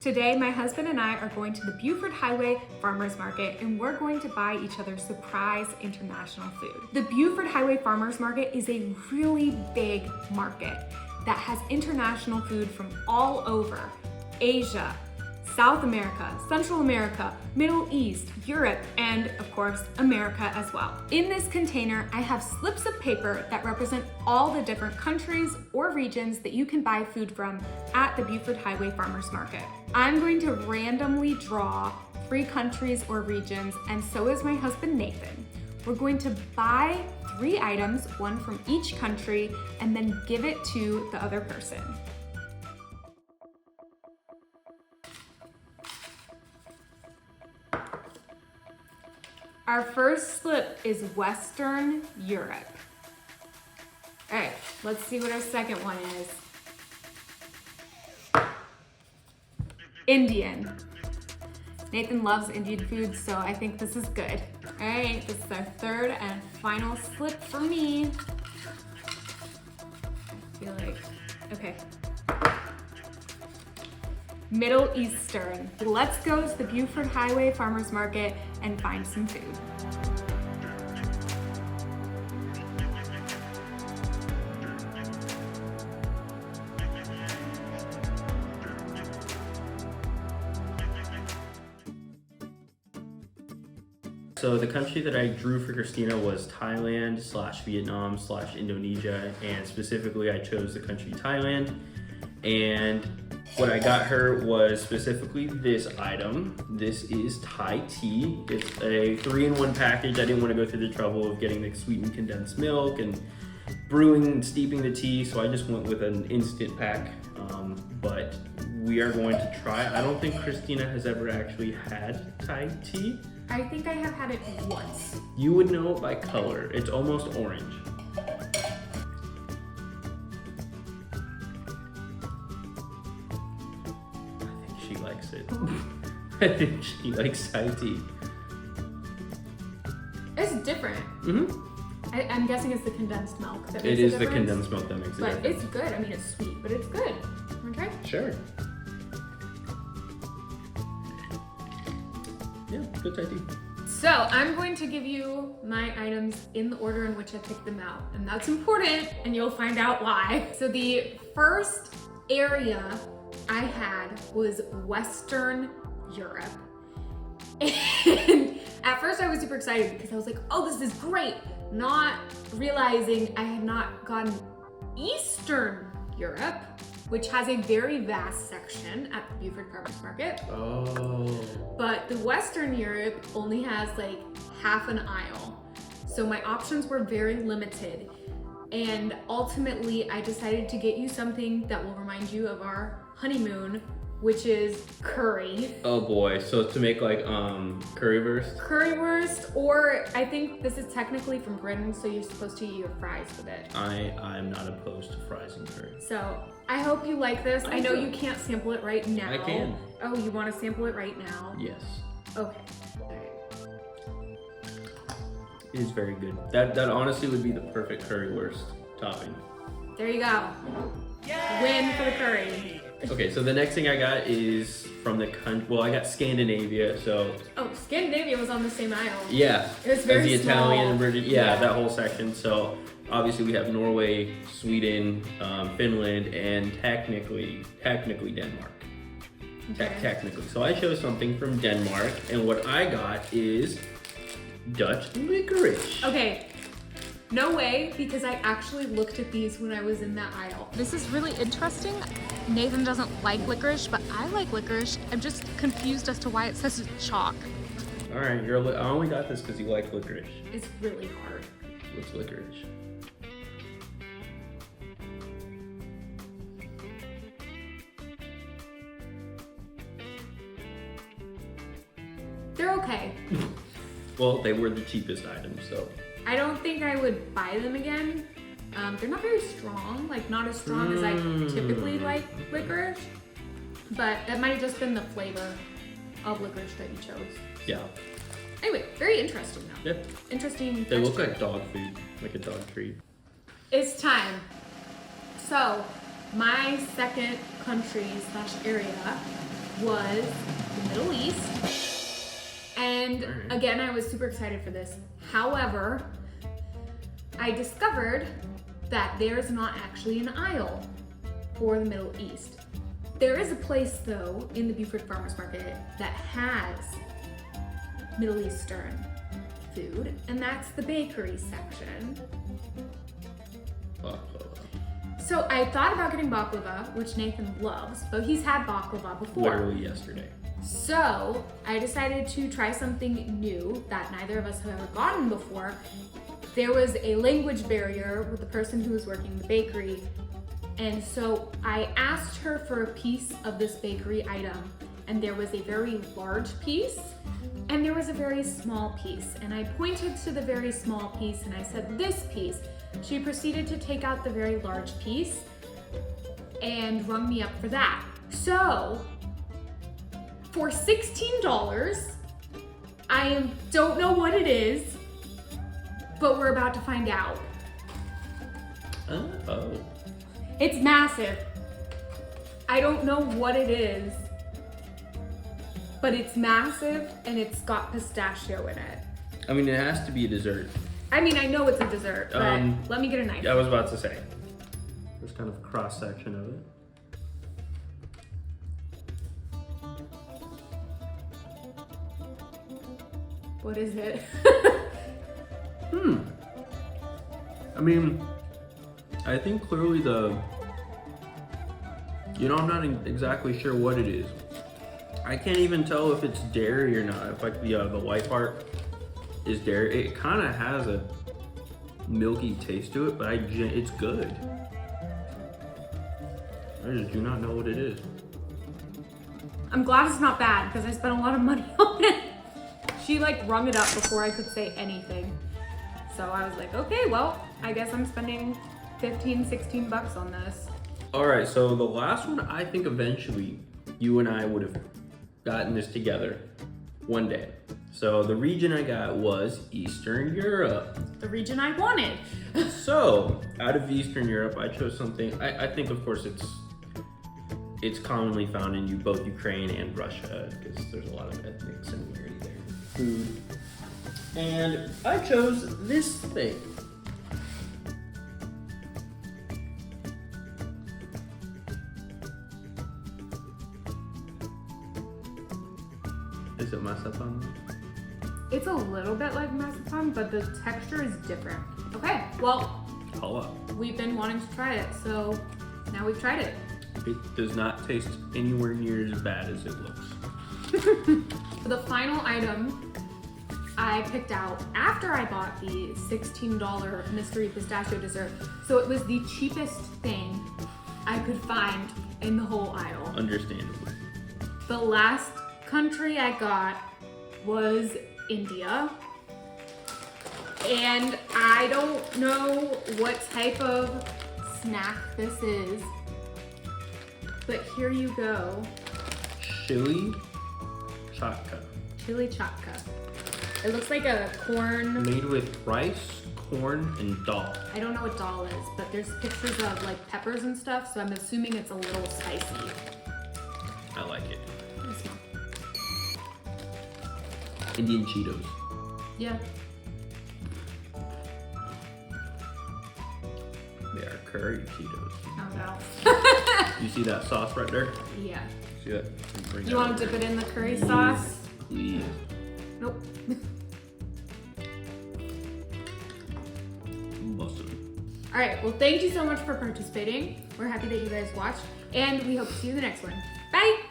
Today, my husband and I are going to the Buford Highway Farmers Market, and we're going to buy each other surprise international food. The Buford Highway Farmers Market is a really big market that has international food from all over Asia, South America, Central America, Middle East, Europe, and of course, America as well. In this container, I have slips of paper that represent all the different countries or regions that you can buy food from at the Buford Highway Farmers Market. I'm going to randomly draw 3 countries or regions, and so is my husband Nathan. We're going to buy 3 items, one from each country, and then give it to the other person. Our first slip is Western Europe. All right, let's see what our second one is. Indian. Nathan loves Indian food, so I think this is good. All right, this is our third and final slip for me. I feel like, okay. Middle Eastern. Let's go to the Buford Highway Farmers Market and find some food. So the country that I drew for Christina was Thailand / Vietnam / Indonesia, and specifically I chose the country Thailand. And what I got her was specifically this item. This is Thai tea. It's a 3-in-1 package. I didn't want to go through the trouble of getting the sweetened condensed milk and brewing and steeping the tea, so I just went with an instant pack. But we are going to try. I don't think Christina has ever actually had Thai tea. I think I have had it once. You would know it by color. It's almost orange. She likes it. I think she likes Thai tea. It's different. I'm guessing it's the condensed milk that makes It a is the difference. condensed milk that makes it. But it's good. I mean, it's sweet, but it's good. Wanna try? Sure. Yeah, good Thai tea. So I'm going to give you my items in the order in which I picked them out, and that's important, and you'll find out why. So the first area I had was Western Europe. And at first I was super excited because I was like, oh, this is great. Not realizing I had not gotten Eastern Europe, which has a very vast section at the Buford Farmers Market. Oh. But the Western Europe only has like half an aisle. So my options were very limited. And ultimately I decided to get you something that will remind you of our honeymoon, which is curry. Oh boy, so to make like currywurst? Currywurst, or I think this is technically from Britain, so you're supposed to eat your fries with it. I'm not opposed to fries and curry. So I hope you like this. I know you can't sample it right now. I can. Oh, you want to sample it right now? Yes. Okay. It is very good. That honestly would be the perfect currywurst topping. There you go. Yay! Win for the curry. Okay, so the next thing I got is from the country. Well, I got Scandinavia, so. Oh, Scandinavia was on the same aisle. Yeah. It was very the small. Italian and British. Yeah, that whole section. So obviously we have Norway, Sweden, Finland, and technically Denmark. Okay. Technically. So I chose something from Denmark, and what I got is Dutch licorice. Okay. No way, because I actually looked at these when I was in that aisle. This is really interesting. Nathan doesn't like licorice, but I like licorice. I'm just confused as to why it says it's chalk. All right, I only got this because you like licorice. It's really hard. What's licorice? They're okay. Well, they were the cheapest items, so. I don't think I would buy them again. They're not very strong, like not as strong as I typically like licorice, but that might have just been the flavor of licorice that you chose. Yeah. Anyway, very interesting though. Yep. Interesting. They look texture. like dog food, like a dog treat. It's time. So, my second country / area was the Middle East. And again, I was super excited for this. However, I discovered that there's not actually an aisle for the Middle East. There is a place though in the Buford Farmers Market that has Middle Eastern food, and that's the bakery section. So I thought about getting baklava, which Nathan loves, but he's had baklava before. Literally yesterday. So I decided to try something new that neither of us have ever gotten before. There was a language barrier with the person who was working in the bakery, and so I asked her for a piece of this bakery item, and there was a very large piece and there was a very small piece, and I pointed to the very small piece and I said, this piece. She proceeded to take out the very large piece and rung me up for that. So for $16, I don't know what it is, but we're about to find out. Oh. It's massive. I don't know what it is, but it's massive and it's got pistachio in it. I mean, it has to be a dessert. I mean, I know it's a dessert, but let me get a knife. I was about to say. There's kind of a cross section of it. What is it? I mean, I think clearly I'm not exactly sure what it is. I can't even tell if it's dairy or not. If like the white part is dairy. It kind of has a milky taste to it, but it's good. I just do not know what it is. I'm glad it's not bad because I spent a lot of money on it. She like rung it up before I could say anything. So I was like, okay, well, I guess I'm spending 15, 16 bucks on this. All right, so the last one, I think eventually you and I would have gotten this together one day. So the region I got was Eastern Europe. The region I wanted. So out of Eastern Europe, I chose something, I think of course it's commonly found in both Ukraine and Russia because there's a lot of ethnic similarity there. Food. And I chose this thing. Is it masapan? It's a little bit like masapan, but the texture is different. Okay, well, we've been wanting to try it, so now we've tried it. It does not taste anywhere near as bad as it looks. For the final item I picked out after I bought the $16 mystery pistachio dessert, so it was the cheapest thing I could find in the whole aisle. Understandably. The last country I got was India, and I don't know what type of snack this is, but here you go. Chili chatka. Chili chatka. It looks like a corn. Made with rice, corn, and dal. I don't know what dal is, but there's pictures of like peppers and stuff, so I'm assuming it's a little spicy. I like it. Indian Cheetos. Yeah. They are curry Cheetos. Oh no. You see that sauce right there? Yeah. See that? You want to dip it in the curry sauce? Please. Nope. Bustin'. All right, well, thank you so much for participating. We're happy that you guys watched, and we hope to see you in the next one. Bye!